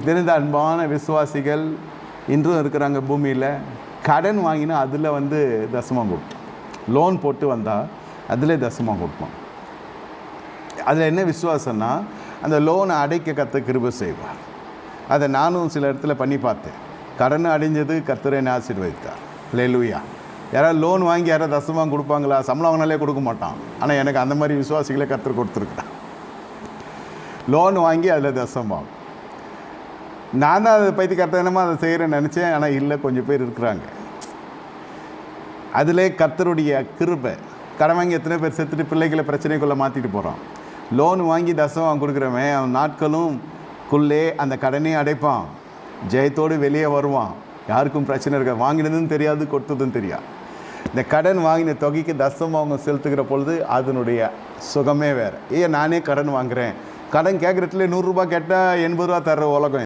தெரிந்த அன்பான விசுவாசிகள் இன்றும் இருக்கிறாங்க பூமியில். கடன் வாங்கினா அதில் தசமம் கொடுப்போம். லோன் போட்டு வந்தால் அதில் தசமம் கொடுப்போம். அதில் என்ன விசுவாசம்னா, அந்த லோனை அடைக்க கர்த்தர் கிருபை செய்வார். அதை நானும் சில இடத்துல பண்ணி பார்த்தேன். கடனை அடைஞ்சது கர்த்தரை ஆசீர்வதித்தார். அல்லேலூயா. யாராவது லோன் வாங்கி யாராவது தசமம் கொடுப்பாங்களா? சம்பளம் வாங்கினாலே கொடுக்க மாட்டான். ஆனால் எனக்கு அந்த மாதிரி விசுவாசிகளை கர்த்தர் கொடுத்துருக்குறான். லோன் வாங்கி அதில் தசமம். நான் தான் அதை பைத்தி கர்த்தனமாக அதை செய்கிறேன்னு நினச்சேன். ஆனால் இல்லை, கொஞ்சம் பேர் இருக்கிறாங்க. அதிலே கர்த்தருடைய கிருபை. கடன் வாங்கி எத்தனை பேர் செத்துட்டு பிள்ளைகளை பிரச்சனைக்குள்ளே மாற்றிட்டு போகிறான். லோன் வாங்கி தசமம் கொடுக்குறவன் அவன் நாட்களுக்குள்ளே அந்த கடனே அடைப்பான். ஜெயத்தோடு வெளியே வருவான். யாருக்கும் பிரச்சனை இருக்காது. வாங்கினதும் தெரியாது, கொடுத்ததும் தெரியாது. இந்த கடன் வாங்கின தொகைக்கு தசமம் அவங்க செலுத்துகிற பொழுது அதனுடைய சுகமே வேறு. நானே கடன் வாங்குகிறேன். கடன் கேட்குறதுல 100 ரூபா கேட்டால் 80 ரூபா தர்ற உலகம்.